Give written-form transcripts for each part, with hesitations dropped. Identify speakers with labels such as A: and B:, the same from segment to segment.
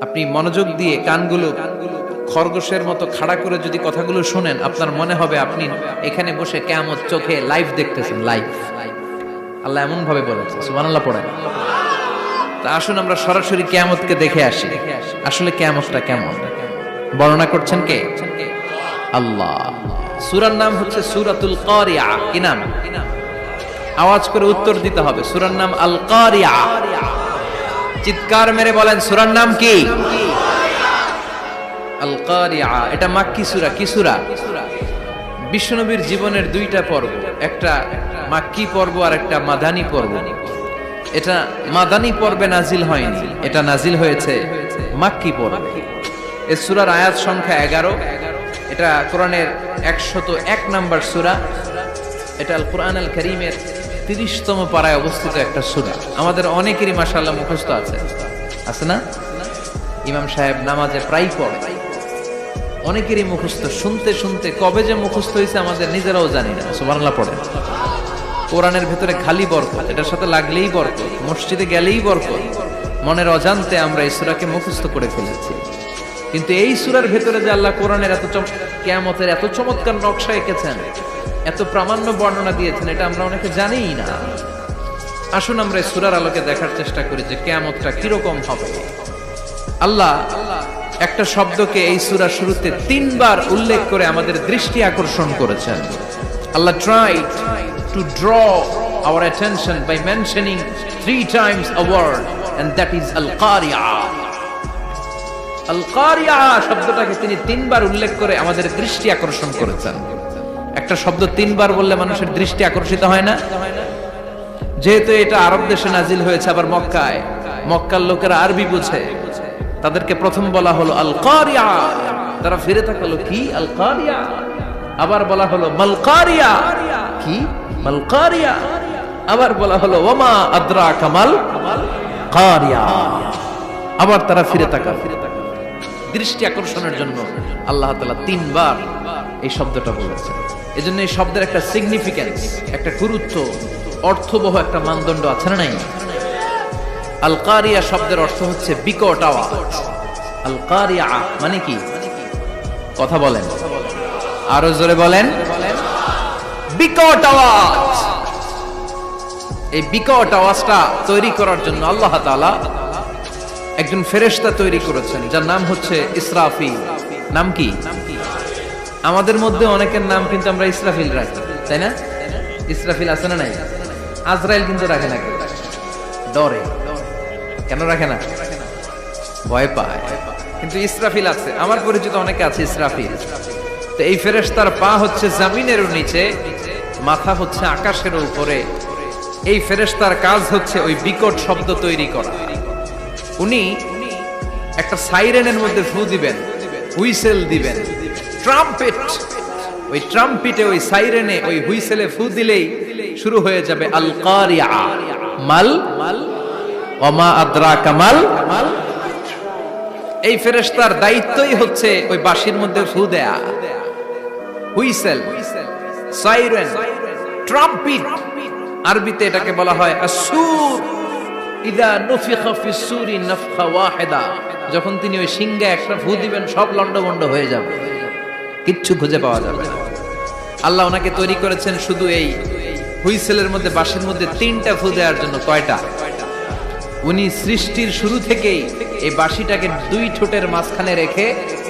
A: আপনি মনোযোগ দিয়ে কানগুলো খরগোশের মতো খাড়া করে যদি কথাগুলো শুনেন, আপনার মনে হবে আপনি এখানে বসে কিয়ামত চোখে লাইভ দেখতেছেন। লাইভ আল্লাহ এমন ভাবে বলেছে, সুবহানাল্লাহ পড়েন। তা আসুন আমরা সরাসরি কিয়ামতকে দেখে আসি। আসলে কিয়ামতটা কেমন বর্ণনা করছেন কে? আল্লাহ। সূরার নাম হচ্ছে সূরাতুল কারিয়া। কি নাম? আওয়াজ করে উত্তর দিতে হবে। সূরার নাম আল কারিয়া। চিৎকার মেরে বলেন সূরার নাম কি? আল কারিয়া। এটা মাক্কি সূরা। কি সূরা? বিশ্বনবীর জীবনের দুইটা পর্ব, একটা মাক্কি পর্ব আর একটা মাদানী পর্ব। এটা মাদানী পর্বে নাজিল হয়নি, এটা নাজিল হয়েছে মাক্কি পর্বে। এই সূরার আয়াত সংখ্যা 11। এটা কোরআনের 101 নম্বর সূরা। এটা আল কুরআন আল কারীমের 30তম পারায় অবস্থিত একটা সূরা। আমাদের অনেকেরই মাশাআল্লাহ মুখস্থ আছে না? ইমাম সাহেব নামাজে প্রায় পড়ে, অনেকেরই মুখস্থ। শুনতে শুনতে কবে যে মুখস্থ হয়েছে আমাদের নিজেরাও জানি না। সুবহানাল্লাহ পড়েন। কোরআনের ভেতরে খালি বরকত, এটার সাথে লাগলেই বরকত, মসজিদে গেলেই বরকত। মনের অজান্তে আমরা এই সূরাকে মুখস্থ করে ফেলেছি। কিন্তু এই সূরার ভেতরে যে আল্লাহ কোরআনের কিয়ামতের এত চমৎকার নকশা এঁকেছেন, এত প্রামাণ্য বর্ণনা দিয়েছেন, এটা আমরা অনেকে জানিই না। আসুন আমরা এই সূরার আলোকে দেখার চেষ্টা করি যে কিয়ামতটা কিরকম হবে। আল্লাহ একটা শব্দকে এই সূরার শুরুতে 3 বার উল্লেখ করে আমাদের দৃষ্টি আকর্ষণ করেছেন। আল্লাহ tried to draw our attention by mentioning 3 times a word, and that is al-qari'ah. al-qari'ah শব্দটাকে তিনি 3 বার উল্লেখ করে আমাদের দৃষ্টি আকর্ষণ করেছেন। একটা শব্দ 3 বার বললে মানুষের দৃষ্টি আকর্ষিত হয় না? যেহেতু এটা আরব দেশে নাজিল হয়েছে, আবার মক্কায়, মক্কার লোকেরা আরবি বুঝে, তাদেরকে প্রথম বলা হলো আল কারিয়া। তারা ফিরে তাকালো, কি আল কারিয়া? আবার বলা হলো মাল কারিয়া। কি মাল কারিয়া? আবার বলা হলো ওমা আদরাকা মাল কারিয়া। আবার তারা ফিরে তাকালো। দৃষ্টি আকর্ষণের জন্য আল্লাহ তাআলা 3 বার এই শব্দটা বলেছেন। এজন্য এই শব্দের একটা সিগনিফিকেন্স, একটা গুরুত্ব, অর্থবহ একটা মানদণ্ড আছে না নাই? আল কারিয়া শব্দের অর্থ হচ্ছে বিকট আওয়াজ। আল কারিয়া মানে কি? কথা বলেন, আরো জোরে বলেন। বিকট আওয়াজ। এই বিকট আওয়াজটা তৈরি করার জন্য আল্লাহ তাআলা একজন ফেরেশতা তৈরি করেছেন, যার নাম হচ্ছে ইসরাফিল। নাম কি? আমাদের মধ্যে অনেকের নাম কিন্তু আমরা ইসরাফিল রাখি, তাই না? ইসরাফিল আছে না নাই? আজরাইল কিন্তু রাখে না, ডরে। কেন রাখে না? ভয় পায়। কিন্তু ইসরাফিল আছে, আমার পরিচিত অনেকে আছে ইসরাফিল। তো এই ফেরেশতার পা হচ্ছে জমিনের নিচে, মাথা হচ্ছে আকাশের উপরে। এই ফেরেশতার কাজ হচ্ছে ওই বিকট শব্দ তৈরি করা। উনি একটা সাইরেনের মধ্যে ফু দিবেন, হুইসেল দিবেন, ট্রাম্পেট। ওই ট্রাম্পিটে, ওই সাইরেনে, ওই হুইসেলে ফু দিলেই শুরু হয়ে যাবে আল কারিয়া। মাল ওমা আদরাকা মাল। এই ফেরেশতার দায়িত্বই হচ্ছে ওই বাঁশির মধ্যে ফু দেয়া। Whistle, siren, trumpet. আরবিতে এটাকে বলা হয় আসুর। ইদা নুফিখা ফিস সূরি নাফখা ওয়াহিদা। যখন তিনি ওই সিংহে একটা ফু দিবেন, সব লন্ডভন্ড হয়ে যাবে, কিচ্ছু খুঁজে পাওয়া যাবে না। আল্লাহ ওনাকে তৈরি করেছেন শুধু এই হুইসেলের মধ্যে, বাঁশির মধ্যে 3টা ফু দেওয়ার জন্য। কয়টা? উনি সৃষ্টির শুরু থেকেই এই বাঁশিটাকে 2 ঠোঁটের মাঝখানে রেখে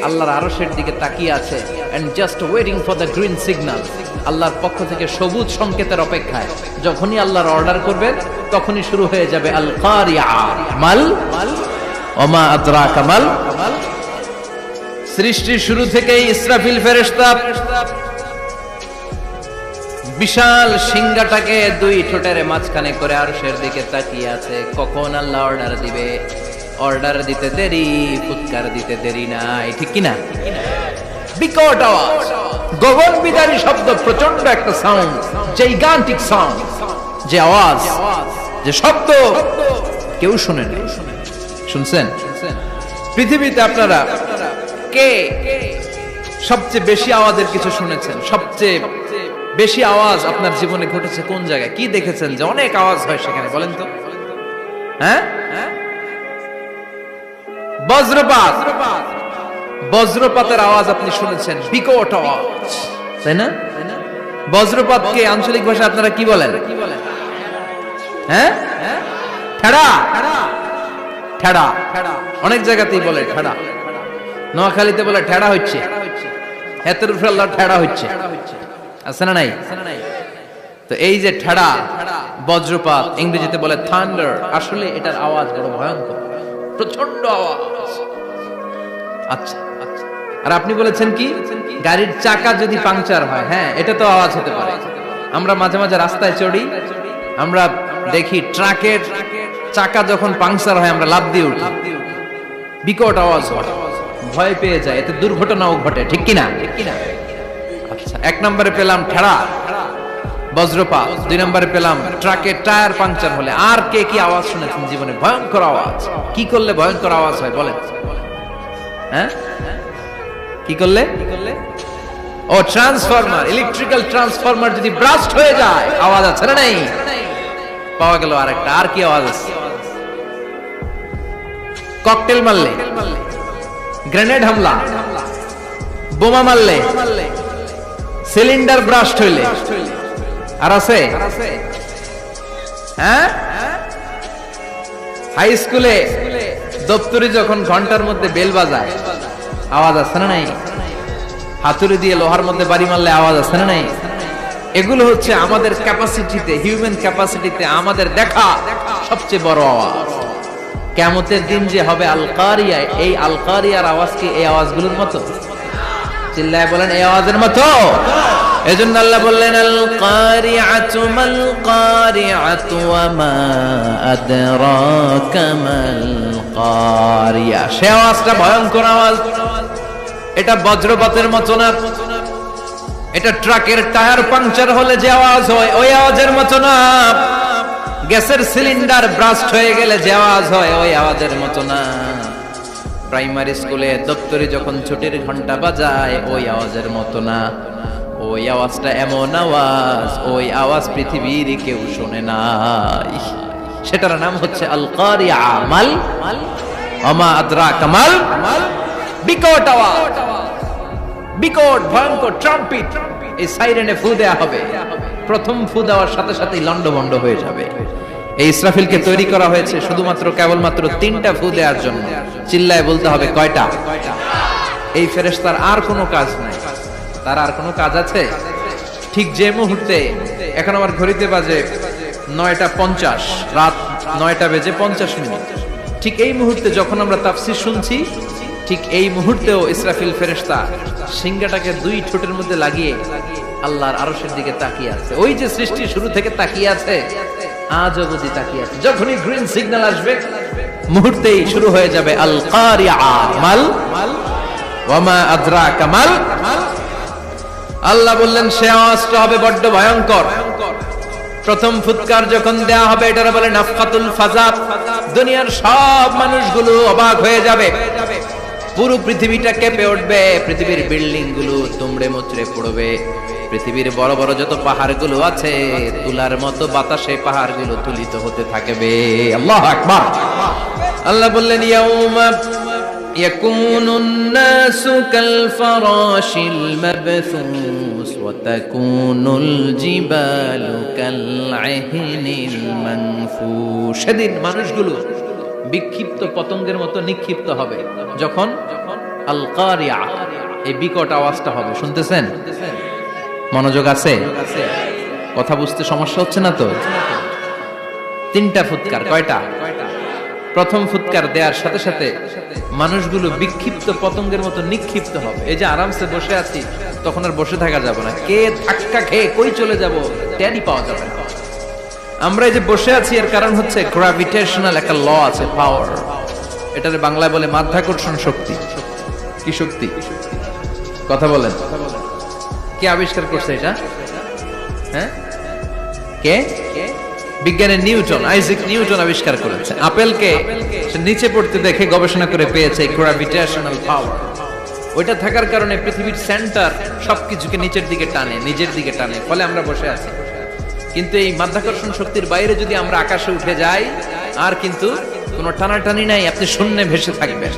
A: আল্লাহর আরশের দিকে তাকিয়ে আছে, and just waiting for the green signal. আল্লাহর পক্ষ থেকে সবুজ সংকেতের অপেক্ষায়। যখনই আল্লাহর অর্ডার করবেন, তখনই শুরু হয়ে যাবে আল কারিয়া। মাল ওমা আদরাকা মাল। সৃষ্টির শুরু থেকেই ইসরাফিল ফেরেশতা বিশাল সিংহাটাকে 2 ঠোঁটের মাঝখানে করে আরশের দিকে তাকিয়ে আছে, কখন আল্লাহ অর্ডার দিবে। অর্ডার দিতে দেরি, ফুৎকার দিতে দেরি নাই, ঠিক কি না? বিকট আওয়াজ, গগন বিদারী শব্দ, প্রচন্ড একটা সাউন্ড, জাইগান্টিক সাউন্ড। যে আওয়াজ, যে শব্দ কেউ শুনে নাই। শুনছেন? পৃথিবীতে আপনারা কে সবচেয়ে বেশি আওয়াজের কিছু শুনেছেন? সবচেয়ে বেশি আওয়াজ আপনার জীবনে ঘটেছে কোন জায়গায়? কি দেখেছেন যে অনেক আওয়াজ হয় সেখানে? বলেন তো। হ্যাঁ, বজ্রপাত, বজ্রপাতের আওয়াজ আপনি শুনেছেন, বিকট আওয়াজ, তাই না? বজ্রপাতকে আঞ্চলিক ভাষায় আপনারা কি বলেন? হ্যাঁ, ঠেড়া। ঠেড়া অনেক জায়গাতেই বলে ঠেড়া। নোয়াখালীতে বলে ঠেড়া হচ্ছে, হাতের উপরে আল্লাহ ঠেড়া হচ্ছে, আছে না নাই? তো এই যে ঠেড়া, বজ্রপাত, ইংরেজিতে বলে থান্ডার, আসলে এটার আওয়াজ বড় ভয়ঙ্কর, প্রচন্ড আওয়াজ। আচ্ছা, আর আপনি বলেছেন কি, গাড়ির চাকা যদি পাংচার হয়, হ্যাঁ এটা তো আওয়াজ হতে পারে। আমরা মাঝে মাঝে রাস্তায় চড়ি, আমরা দেখি ট্রাকের চাকা যখন পাংচার হয় আমরা লাফ দিয়ে উঠি, বিকট আওয়াজ হয়, ভয় পেয়ে যায়, এতে দুর্ঘটনাও ঘটে, ঠিক কিনা? আচ্ছা, এক নম্বরে পেলাম ঠেড়া, বজ্রপাত, দুই নম্বরে পেলাম ট্রাকের টায়ার পাংচার হলে। আর কে কি আওয়াজ শুনেছেন জীবনে? ভয়ঙ্কর আওয়াজ। কি করলে ভয়ঙ্কর আওয়াজ হয় বলেন? হ্যাঁ, কি করলে? ও ট্রান্সফরমার, ইলেকট্রিক্যাল ট্রান্সফরমার যদি ব্রাস্ট হয়ে যায় আওয়াজ আছে না নাই? পাওয়া গেল আরেকটা। আর কি আওয়াজ আছে? ককটেল মারলে, গ্রেনেড হামলা, বোমা মারলে, সিলিন্ডার ব্রাস্ট হইলে। আর আছে? হ্যাঁ, হাই স্কুলে দপ্তরি যখন ঘন্টার মধ্যে বেল বাজায় আওয়াজ আছে না নাই? হাতুড়ি দিয়ে লোহার মধ্যে বাড়ি মারলে আওয়াজ আছে না নাই? এগুলো হচ্ছে আমাদের ক্যাপাসিটিতে, হিউম্যান ক্যাপাসিটিতে আমাদের দেখা সবচেয়ে বড় আওয়াজ। কিয়ামতের দিন যে হবে আল কারিয়া, এই আল কারিয়ার আওয়াজ কি এই আওয়াজগুলোর মতো? চিল্লায় বলেন, এই আওয়াজের মতো। এজন্য আল্লাহ বললেন, আল কারিআতু মাল কারিআতু ওয়া মা আদরাকা মাল কারিয়া। সে আওয়াজটা ভয়ঙ্কর আওয়াজ। এটা বজ্রপাতের মতো না, এটা ট্রাকের টায়ার পাংচার হলে যে আওয়াজ হয় ওই আওয়াজের মতো না, গ্যাসের সিলিন্ডার ব্রাস্ট হয়ে গেলে যে আওয়াজ হয় ওই আওয়াজের মতো না, প্রাইমারি স্কুলে দপ্তরে যখন ছুটির ঘন্টা বাজায় ওই আওয়াজের মতো না। ওই আওয়াজটা এমন আওয়াজ, ওই আওয়াজ পৃথিবীর কেউ শোনে নাই। সেটার নাম হচ্ছে আল কারিয়া, মাল ওমা আদরাকা মাল, বিকট আওয়াজ, বিকট ভয়ঙ্কর ট্রাম্পিট। এই সাইরেনে ফু দেয়া হবে, প্রথম ফু দেওয়ার সাথে সাথেই লন্ডভন্ড হয়ে যাবে। এই ইসরাফিলকে তৈরি করা হয়েছে শুধুমাত্র কেবলমাত্র 3টা ফু দেওয়ার জন্য। চিল্লায় বলতে হবে কয়টা? এই ফেরেশতার আর কোনো কাজ নাই। তার আর কোনো কাজ আছে? ঠিক যে মুহূর্তে, এখন আমার ঘড়িতে বাজে 9:50, রাত 9:50, ঠিক এই মুহূর্তে যখন আমরা তাফসীর শুনছি, ঠিক এই মুহূর্তেও ইসরাফিল ফেরেশতা সিংহাটাকে 2 ঠোঁটের মধ্যে লাগিয়ে আল্লাহর আরশের দিকে তাকিয়ে আছে। ওই যে সৃষ্টি শুরু থেকে তাকিয়ে আছে, আজ অবধি তাকিয়ে আছে। যখনই গ্রিন সিগন্যাল আসবে মুহূর্তেই শুরু হয়ে যাবে আল কারিয়া, মাল ওয়া মা আদরাকা মাল। আল্লাহ বললেন সে আওয়াজটা হবে বড্ড ভয়ঙ্কর। প্রথম ফুৎকার যখন দেয়া হবে, এটার বলে নাফখাতুল ফাজা। দুনিয়ার সব মানুষগুলো অবাক হয়ে যাবে, পুরো পৃথিবীটা কেঁপে উঠবে, পৃথিবীর বিল্ডিং গুলো দুমড়ে মুচড়ে পড়বে, পৃথিবীর বড় বড় যত পাহাড়গুলো আছে তুলার মতো বাতাসে পাহাড়গুলো তুলিত হতে থাকবে। আল্লাহু আকবার। আল্লাহ বললেন ইয়াউমা ইয়াকুনুন নাসু কাল ফারাশিল মাবথুস ওয়া তাকুনুল জিবালু কাল আহিনিল মানফুশ। সেদিন মানুষগুলো বিক্ষিপ্ত পতঙ্গের মতো নিক্ষিপ্ত হবে যখন আল কারিয়া, এই বিকট আওয়াজটা হবে। শুনতেছেন? মনোযোগ আছে? কথা বুঝতে সমস্যা হচ্ছে না তো? 3টা ফুৎকার। কয়টা? প্রথম ফুৎকার দেওয়ার সাথে সাথে মানুষগুলো বিক্ষিপ্ত পতঙ্গের মতো নিক্ষিপ্ত হবে। এই যে আরামসে বসে আছি, তখন আর বসে থাকা যাবে না। কে ধাক্কা খেয়ে কই চলে যাব টেরই পাওয়া যাবে না। আমরা এই যে বসে আছি এর কারণ হচ্ছে গ্র্যাভিটেশনাল একটা ল আছে, পাওয়ার। এটার বাংলায় বলে মাধ্যাকর্ষণ শক্তি। কি শক্তি? কথা বলেন। কে আবিষ্কার করছে এটা? হ্যাঁ, কে? বিজ্ঞানের নিউটন, আইজাক নিউটন আবিষ্কার করেছে। আপেলকে সে নিচে পড়তে দেখে গবেষণা করে পেয়েছে গ্র্যাভিটেশনাল পাওয়ার। ওইটা থাকার কারণে পৃথিবীর সেন্টার সবকিছুকে নিচের দিকে টানে, নিজের দিকে টানে, ফলে আমরা বসে আছি। কিন্তু এই মাধ্যাকর্ষণ শক্তির বাইরে যদি আমরা আকাশে উঠে যাই, আর কিন্তু কোনো টানাটানি নাই, আপনি শূন্যে ভেসে থাকবেন।